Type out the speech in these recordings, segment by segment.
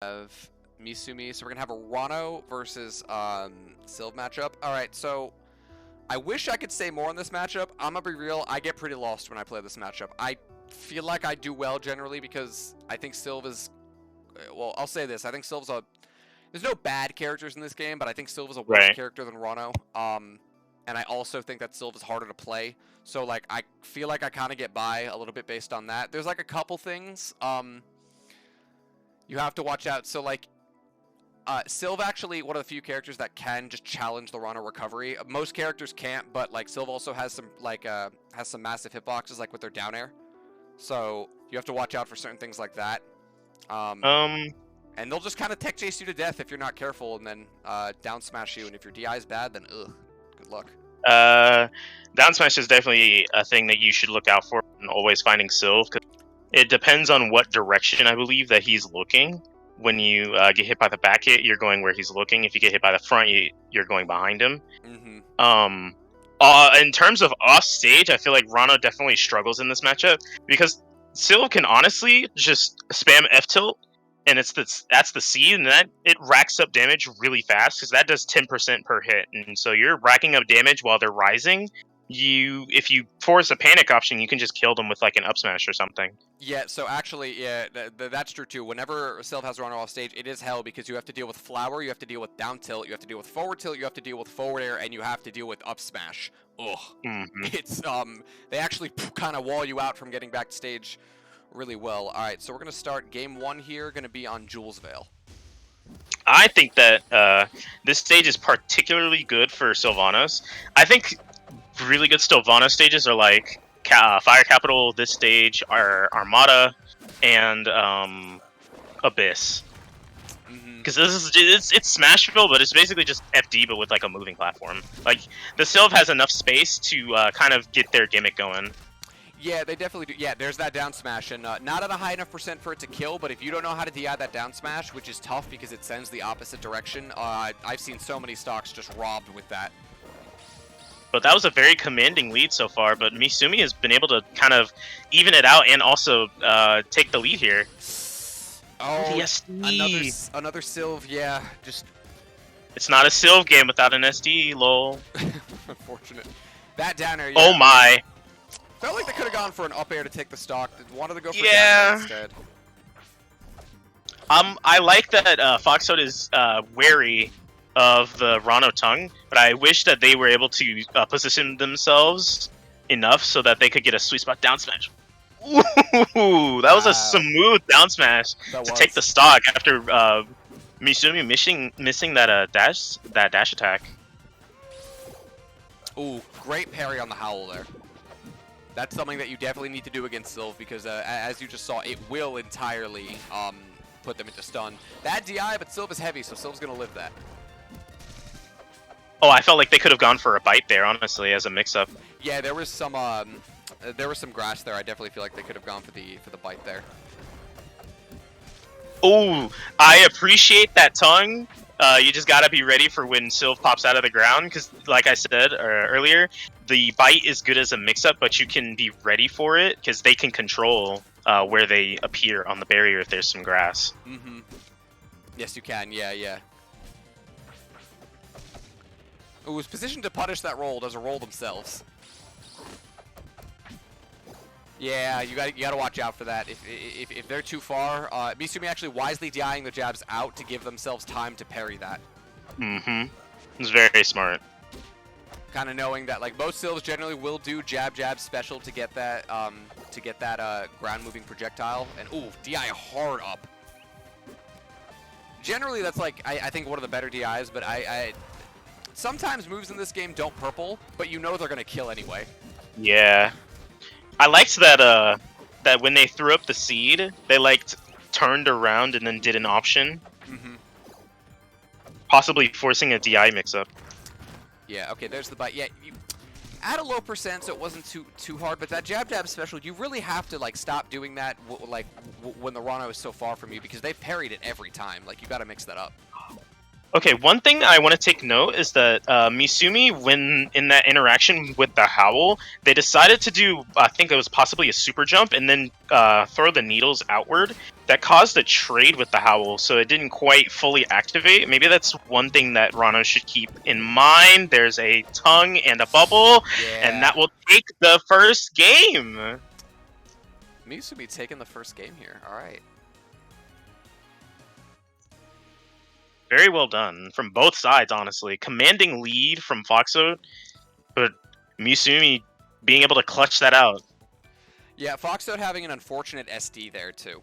Of Miisumi, so we're gonna have a Ranno versus Sylv matchup. All right, so I wish I could say more on this matchup. I'm gonna be real, I get pretty lost when I play this matchup. I feel like I do well generally because I think Sylv is, well, I'll say this, I think Sylv's there's no bad characters in this game, but I think Sylv is a worse character than Ranno. And I also think that Sylv is harder to play. So like I feel like I kind of get by a little bit based on that. There's like a couple things you have to watch out. So like Sylv actually one of the few characters that can just challenge the Ranno recovery. Most characters can't, but like Sylv also has some like has some massive hitboxes like with their down air. So you have to watch out for certain things like that. And they'll just kind of tech chase you to death if you're not careful, and then down smash you. And if your DI is bad, then ugh, good luck. Down smash is definitely a thing that you should look out for and always finding Sylv. It depends on what direction I believe that he's looking. When you get hit by the back hit, you're going where he's looking. If you get hit by the front, you're going behind him. In terms of off stage, I feel like Ranno definitely struggles in this matchup because Sylv can honestly just spam F tilt, and that's the C, and that it racks up damage really fast because that does 10% per hit, and so you're racking up damage while they're rising. If you force a panic option, you can just kill them with like an up smash or something. Yeah, so actually, yeah, that's true too. Whenever Sylv has Ranno off stage, it is hell because you have to deal with flower, you have to deal with down tilt, you have to deal with forward tilt, you have to deal with forward air, and you have to deal with up smash. Ugh. It's they actually kind of wall you out from getting back to stage really well. All right, so we're gonna start game 1 here. Gonna be on Jules Vale. I think that this stage is particularly good for Sylvanos. I think really good Sylvanos stages are like Fire Capital. This stage are Armada and Abyss. Because this is it's Smashville, but it's basically just FD, but with like a moving platform. Like the Sylv has enough space to kind of get their gimmick going. Yeah, they definitely do. Yeah, there's that down smash, and not at a high enough % for it to kill, but if you don't know how to DI that down smash, which is tough because it sends the opposite direction, I've seen so many stocks just robbed with that. But that was a very commanding lead so far, but Miisumi has been able to kind of even it out and also take the lead here. Oh, another Sylv, yeah, just... It's not a Sylv game without an SD, lol. Unfortunate. That down air, yeah. Oh my. Felt like they could have gone for an up air to take the stock. Wanted to go for down air instead. I like that Foxote is wary of the Ranno tongue, but I wish that they were able to position themselves enough so that they could get a sweet spot down smash. Ooh, that was a smooth down smash to take the stock after Miisumi missing that dash attack. Ooh, great parry on the Howl there. That's something that you definitely need to do against Sylv because, as you just saw, it will entirely put them into stun. Bad DI, but Sylv is heavy, so Sylv's gonna live that. Oh, I felt like they could have gone for a bite there, honestly, as a mix-up. Yeah, there was some grass there. I definitely feel like they could have gone for the bite there. Oh, I appreciate that tongue. You just gotta be ready for when Sylv pops out of the ground, because, like I said earlier, the bite is good as a mix-up, but you can be ready for it, because they can control where they appear on the barrier if there's some grass. Yes, you can. Yeah, yeah. It was positioned to punish that roll. Does a roll themselves. Yeah, you gotta watch out for that. If they're too far, Miisumi actually wisely DIing the jabs out to give themselves time to parry that. It's very smart. Kind of knowing that like most Sylvs generally will do jab special to get that ground moving projectile, and ooh, DI hard up. Generally, that's like I think one of the better DIs, but I sometimes moves in this game don't purple, but you know they're gonna kill anyway. Yeah. I liked that that when they threw up the seed, they like turned around and then did an option. Possibly forcing a DI mix-up. Yeah, okay, there's the bite. Yeah, you at a low percent, so it wasn't too hard, but that jab special, you really have to like stop doing that when the Ranno is so far from you, because they've parried it every time. Like, you gotta mix that up. Okay, one thing I want to take note is that Miisumi, when in that interaction with the Howl, they decided to do, I think it was possibly a super jump, and then throw the needles outward. That caused a trade with the Howl, so it didn't quite fully activate. Maybe that's one thing that Ranno should keep in mind. There's a tongue and a bubble, and that will take the first game. Miisumi taking the first game here. All right. Very well done from both sides, honestly. Commanding lead from Foxote, but Miisumi being able to clutch that out. Yeah, Foxote having an unfortunate SD there too.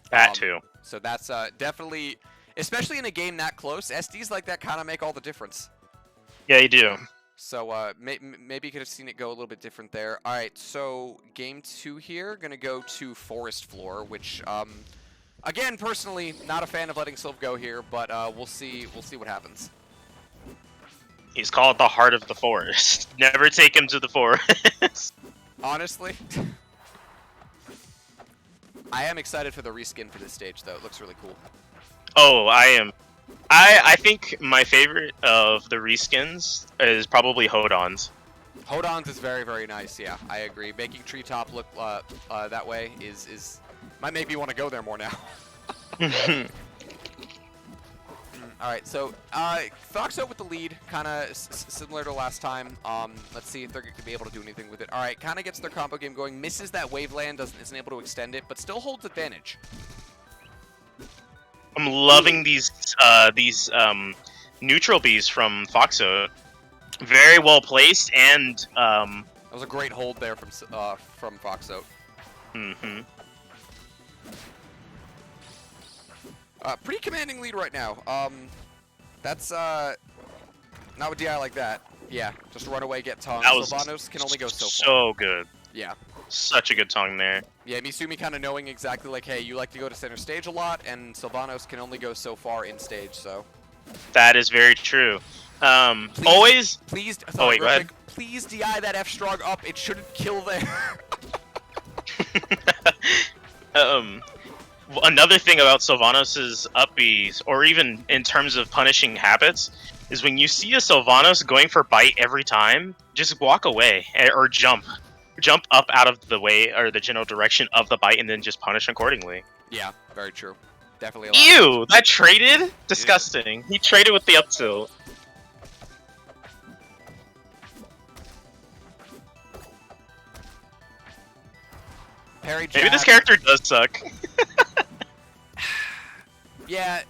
That too. So that's definitely, especially in a game that close, SDs like that kind of make all the difference. Yeah, you do. So maybe you could have seen it go a little bit different there. All right, so game 2 here, gonna go to Forest Floor, which again, personally, not a fan of letting Sylv go here, but we'll see what happens. He's called the heart of the forest. Never take him to the forest. Honestly, I am excited for the reskin for this stage, though. It looks really cool. Oh, I am. I think my favorite of the reskins is probably Hodon's. Hodon's is very, very nice. Yeah, I agree. Making Treetop look that way is might make me want to go there more now. All right, so Foxote with the lead, kind of similar to last time. Let's see if they're going to be able to do anything with it. All right, kind of gets their combo game going, misses that wave land, isn't able to extend it, but still holds advantage. I'm loving these neutral bees from Foxote. Very well placed, and that was a great hold there from Foxote. Mm-hmm. Pretty commanding lead right now. That's not with DI like that. Yeah, just run away, get tongue. Sylvanos can only go so far. So good. Yeah. Such a good tongue there. Yeah, Miisumi kind of knowing exactly like, hey, you like to go to center stage a lot, and Sylvanos can only go so far in stage, so. That is very true. Please, always. Please. Oh wait, go ahead. Please DI that F strong up. It shouldn't kill there. Another thing about Sylvanos' up Bs, or even in terms of punishing habits, is when you see a Sylvanos going for bite every time, just walk away or jump up out of the way or the general direction of the bite, and then just punish accordingly. Yeah, very true. Definitely. Ew, that traded? Disgusting. He traded with the up tilt. Parry jab. Maybe this character does suck. Yeah,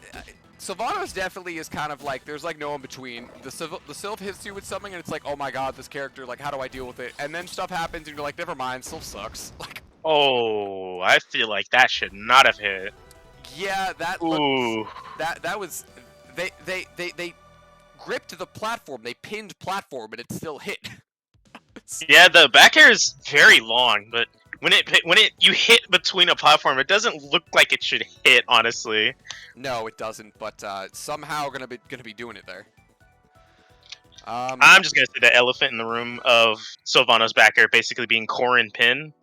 Sylvanos definitely is kind of like, there's like no in between. The Sylv hits you with something and it's like, oh my god, this character, like, how do I deal with it? And then stuff happens and you're like, never mind, Sylv sucks. Like, oh, I feel like that should not have hit. Yeah, that was they gripped the platform, they pinned platform, and it still hit. Yeah, the back air is very long, but when you hit between a platform, it doesn't look like it should hit, honestly. No, it doesn't, but somehow gonna be doing it there. I'm just gonna say the elephant in the room of Sylvanos back air basically being core and pin.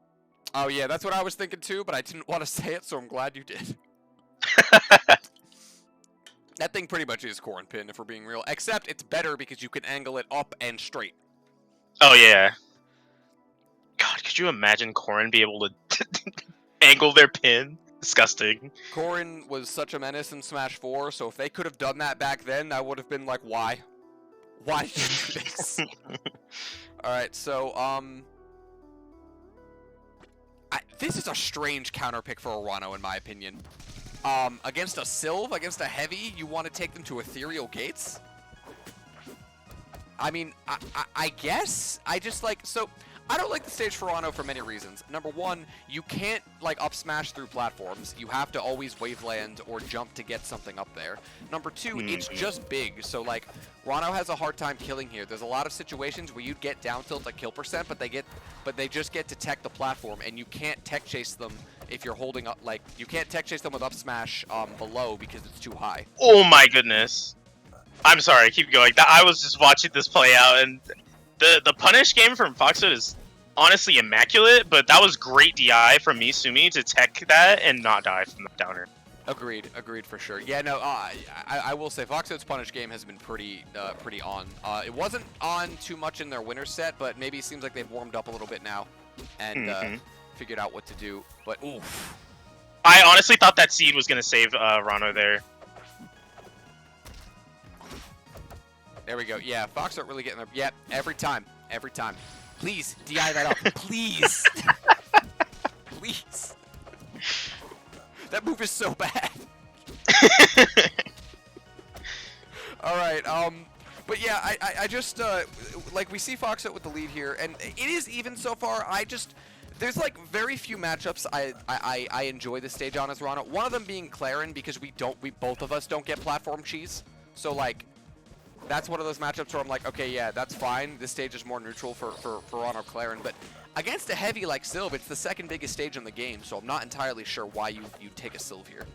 Oh yeah, that's what I was thinking too, but I didn't want to say it, so I'm glad you did. That thing pretty much is core and pin, if we're being real. Except it's better because you can angle it up and straight. Oh yeah. God, could you imagine Corrin be able to angle their pin? Disgusting. Corrin was such a menace in Smash 4, so if they could have done that back then, I would have been like, why? Why did you do this? Alright, so, this is a strange counter pick for a Ranno, in my opinion. Against a Sylv, against a heavy, you want to take them to ethereal gates? I mean, I guess I just like, so I don't like the stage for Ranno for many reasons. Number one, you can't like up smash through platforms. You have to always wave land or jump to get something up there. Number two, it's just big. So like Ranno has a hard time killing here. There's a lot of situations where you'd get down tilt at kill percent, but they just get to tech the platform, and you can't tech chase them if you're holding up, like you can't tech chase them with up smash below because it's too high. Oh my goodness. I'm sorry, keep going. I was just watching this play out, and the punish game from Foxote is honestly immaculate, but that was great DI from Miisumi to tech that and not die from the downer. Agreed, agreed for sure. Yeah, no, I will say Foxote's punish game has been pretty on. It wasn't on too much in their winter set, but maybe it seems like they've warmed up a little bit now and figured out what to do. But oof. I honestly thought that seed was gonna save Ranno there. There we go. Yeah, Foxote really getting there. Yep, every time, every time. Please, DI that up. Please. Please. That move is so bad. All right. But yeah, I just like we see Foxote with the lead here, and it is even so far. There's like very few matchups I enjoy this stage on as Ranno. One of them being Clarin, because we both of us don't get platform cheese. So like, that's one of those matchups where I'm like, okay, yeah, that's fine. This stage is more neutral for Ranno Clarin, but against a heavy like Sylv, it's the second biggest stage in the game, so I'm not entirely sure why you take a Sylv here.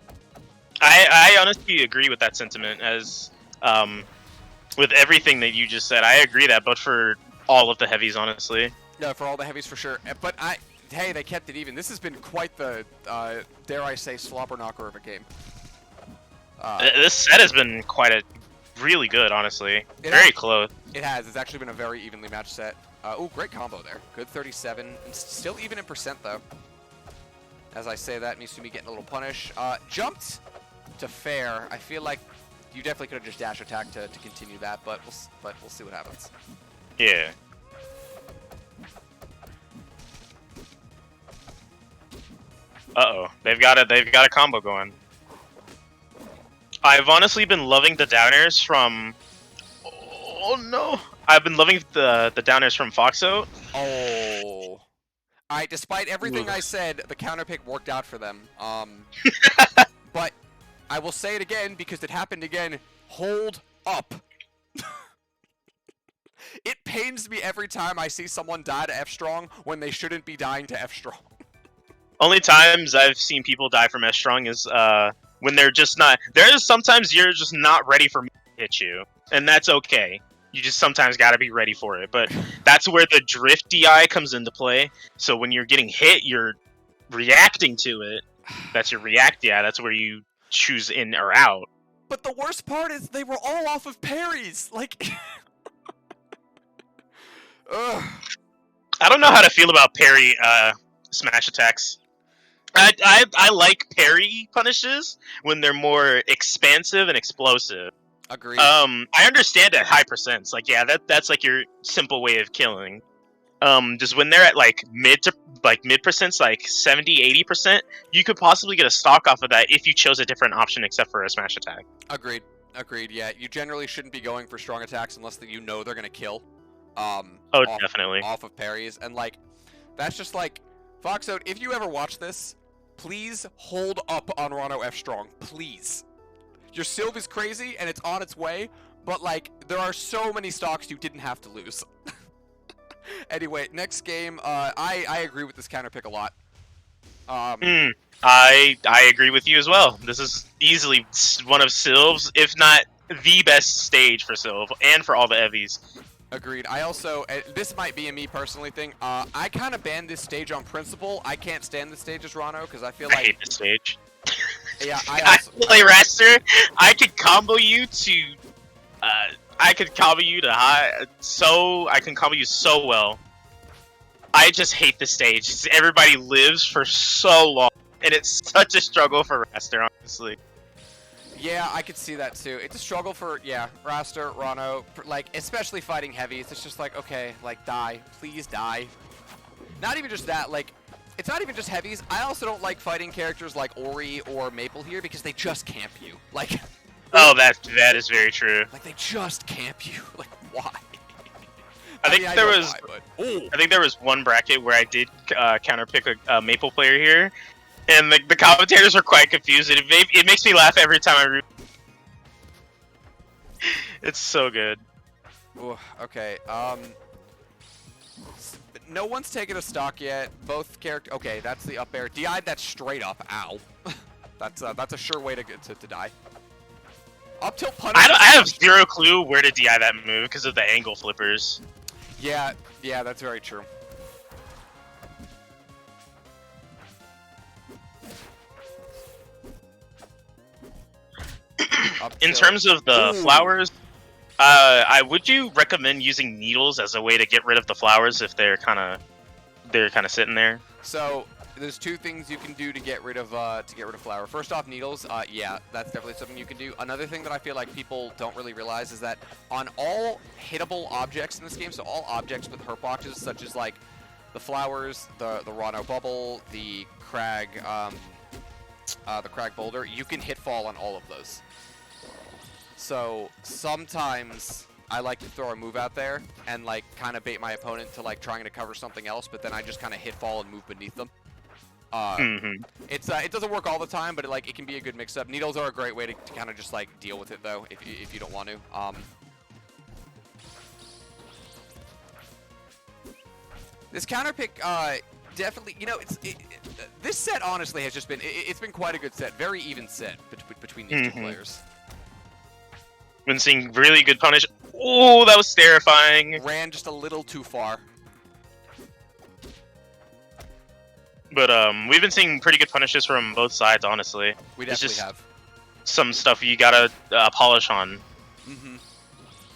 I honestly agree with that sentiment, as with everything that you just said. I agree that, but for all of the heavies, honestly. No, for all the heavies for sure. But hey, they kept it even. This has been quite the, dare I say, slobber knocker of a game. This set has been really good, honestly. Very close. It has. It's actually been a very evenly matched set. Oh, great combo there. Good 37. Still even in percent, though. As I say that, Miisumi getting a little punish. Jumped to fair. I feel like you definitely could have just dash attack to continue that, but we'll see what happens. Yeah. Uh-oh. They've got a combo going. I've honestly been loving the downers from... Oh, no. I've been loving the downers from Foxote. Oh. Alright, despite everything I said, the counter pick worked out for them. But I will say it again because it happened again. Hold up. It pains me every time I see someone die to F-Strong when they shouldn't be dying to F-Strong. Only times I've seen people die from S-Strong is when they're just not... There's sometimes you're just not ready for me to hit you, and that's okay. You just sometimes gotta be ready for it, but that's where the drift DI comes into play. So when you're getting hit, you're reacting to it. That's your react DI. That's where you choose in or out. But the worst part is they were all off of parries. Like... Ugh. I don't know how to feel about parry smash attacks. I like parry punishes when they're more expansive and explosive. Agreed. I understand at high percents. Like, yeah, that's like your simple way of killing. Just when they're at like mid percents, like 70-80%, you could possibly get a stock off of that if you chose a different option except for a smash attack. Agreed. Agreed. Yeah, you generally shouldn't be going for strong attacks unless you know they're gonna kill. Definitely off of parries, and like that's just like Foxote. If you ever watch this, please hold up on Ranno F Strong, please. Your Sylv is crazy and it's on its way, but like there are so many stocks you didn't have to lose. Anyway, next game. I agree with this counter pick a lot. I agree with you as well. This is easily one of Sylv's, if not the best stage for Sylv and for all the Evies. Agreed. I also, this might be a me personally thing, I kind of banned this stage on principle. I can't stand this stage as Ranno because I feel like... I hate this stage. Yeah, I play Raster. I could combo you to... I could combo you to high... I can combo you so well. I just hate this stage. Everybody lives for so long, and it's such a struggle for Raster, honestly. Yeah, I could see that too. It's a struggle for, yeah, Raster, Ranno, like, especially fighting heavies. It's just like, okay, like, die. Please die. Not even just that, like, it's not even just heavies. I also don't like fighting characters like Ori or Maple here because they just camp you. Like... Oh, that is very true. Like, they just camp you. Like, why? I think there was one bracket where I did counterpick a Maple player here. And the commentators are quite confused. It makes me laugh every time I root. It's so good. Ooh, okay. No one's taken a stock yet. Both characters. Okay, that's the up air. DI, that's straight up. Ow. That's a sure way to die. Up tilt punish. I have zero clue where to DI that move because of the angle flippers. Yeah, that's very true. In terms of the flowers, would you recommend using needles as a way to get rid of the flowers if they're kind of sitting there? So there's two things you can do to get rid of flower. First off, needles. Yeah, that's definitely something you can do. Another thing that I feel like people don't really realize is that on all hittable objects in this game, so all objects with hurt boxes, such as like the flowers, the Ranno bubble, the crag boulder, you can hit fall on all of those. So sometimes I like to throw a move out there and like kind of bait my opponent to like trying to cover something else, but then I just kind of hit fall and move beneath them. It doesn't work all the time, but it can be a good mix-up. Needles are a great way to kind of just like deal with it though, if you don't want to. This counter pick, definitely, you know, this set honestly has just been it's been quite a good set, very even set between these two players. Been seeing really good punish. Oh, that was terrifying. Ran just a little too far. But we've been seeing pretty good punishes from both sides, honestly. We definitely have. Some stuff you gotta polish on.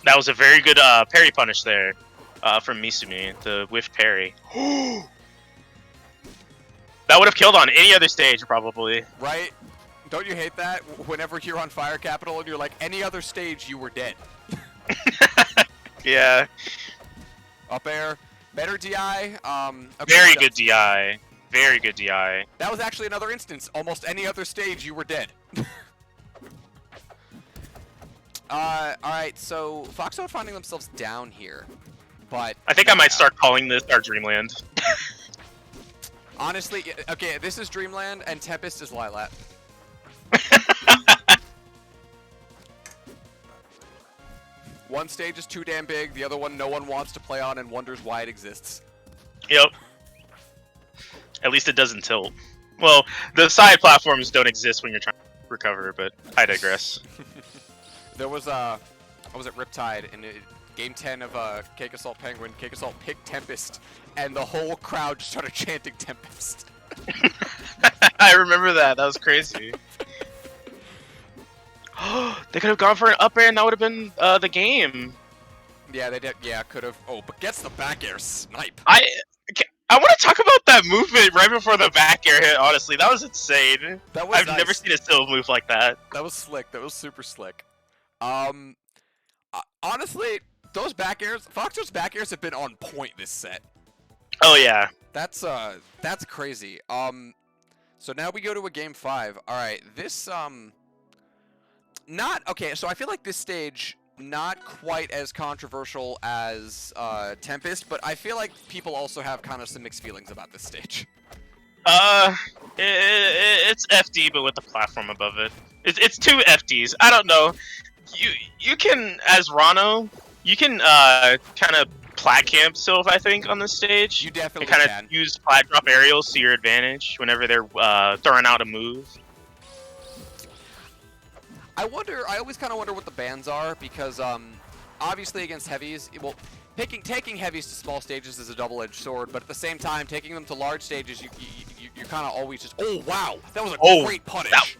That was a very good parry punish there from Miisumi, the whiff parry. That would have killed on any other stage, probably. Right? Don't you hate that? Whenever you're on Fire Capital and you're like, any other stage, you were dead. Yeah. Up air. Better DI. Very good DI. Very good DI. That was actually another instance. Almost any other stage, you were dead. Alright, so Foxote finding themselves down here. But I think I might start calling this our Dreamland. Honestly, okay, this is Dreamland and Tempest is Lilat. One stage is too damn big, the other one no one wants to play on and wonders why it exists. Yep. At least it doesn't tilt. Well, the side platforms don't exist when you're trying to recover, but I digress. There was I was at Riptide in Game 10 of Cake Assault Penguin. Cake Assault picked Tempest, and the whole crowd just started chanting Tempest. I remember that. That was crazy. They could have gone for an up air, and that would have been the game. Yeah, they did. Yeah, could have. Oh, but gets the back air snipe. I want to talk about that movement right before the back air hit. Honestly, that was insane. That was I've never seen a Sylv move like that. That was slick. That was super slick. Honestly, those back airs, Foxote's back airs have been on point this set. Oh yeah. That's crazy. So now we go to a game 5. All right, this not okay. So I feel like this stage not quite as controversial as Tempest, but I feel like people also have kind of some mixed feelings about this stage. It's FD, but with the platform above it. It's two FDs. I don't know. You can, as Ranno, you can kind of plat camp Sylv, I think, on this stage. You definitely can. Kind of use plat drop aerials to your advantage whenever they're throwing out a move. I always kind of wonder what the bans are, because obviously against heavies, well, taking heavies to small stages is a double-edged sword, but at the same time, taking them to large stages, you're kind of always just, oh wow, that was a great punish.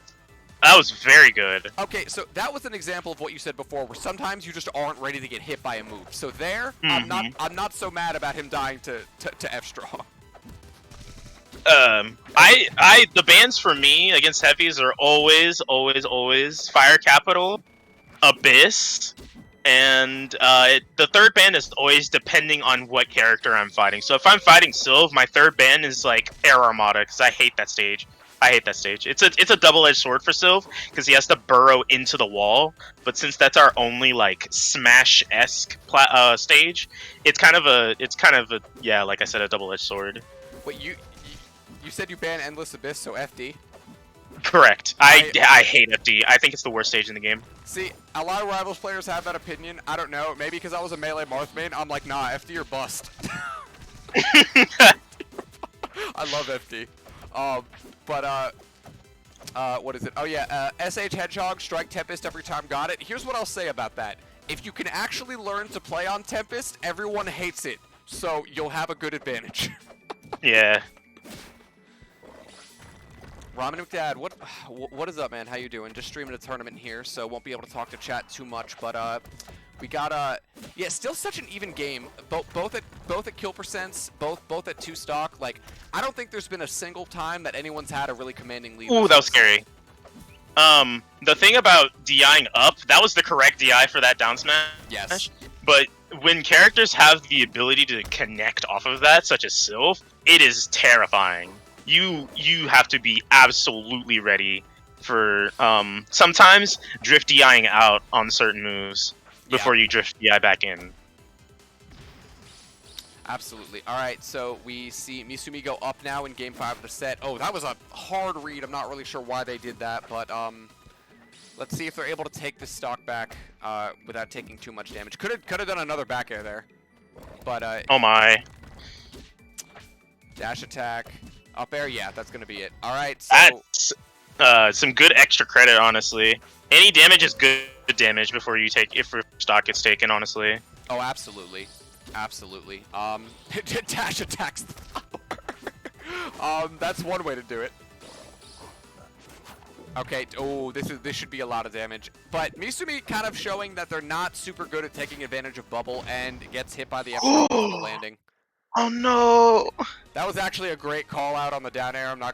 That was very good. Okay, so that was an example of what you said before, where sometimes you just aren't ready to get hit by a move. So there, I'm not so mad about him dying to F-Straw. The bans for me against heavies are always Fire Capital, Abyss, and the third ban is always depending on what character I'm fighting. So if I'm fighting Sylv, my third ban is like Air Armada, because I hate that stage. It's a double-edged sword for Sylv, because he has to burrow into the wall. But since that's our only like Smash-esque stage, it's kind of a yeah, like I said, a double-edged sword. Wait, you said you ban Endless Abyss, so FD? Correct. I hate FD. I think it's the worst stage in the game. See, a lot of Rivals players have that opinion. I don't know. Maybe because I was a melee Marth main, I'm like, nah, FD or bust. I love FD. What is it? Oh yeah, SH Hedgehog, Strike Tempest every time got it. Here's what I'll say about that. If you can actually learn to play on Tempest, everyone hates it. So you'll have a good advantage. Yeah. Ramen McDad, what is up, man? How you doing? Just streaming a tournament here, so won't be able to talk to chat too much. But we got yeah, still such an even game. Both at kill percents, both at 2 stock. Like, I don't think there's been a single time that anyone's had a really commanding lead. Ooh, that was scary. The thing about DIing up, that was the correct DI for that down smash. Yes. But when characters have the ability to connect off of that, such as Sylv, it is terrifying. You have to be absolutely ready for sometimes drift DIing out on certain moves before you drift DI back in. Absolutely. All right, so we see Miisumi go up now in Game 5 of the set. Oh, that was a hard read. I'm not really sure why they did that, but let's see if they're able to take this stock back without taking too much damage. Could have done another back air there, but oh my. Dash attack, up air. Yeah, that's gonna be it. All right, so that's some good extra credit, honestly. Any damage is good damage before you take if your stock gets taken, honestly. Oh, absolutely. Absolutely. Dash attacks the flower. That's one way to do it. Okay. Oh, this should be a lot of damage. But Miisumi kind of showing that they're not super good at taking advantage of bubble and gets hit by the extra on the landing. Oh no! That was actually a great call out on the down air. I'm not gonna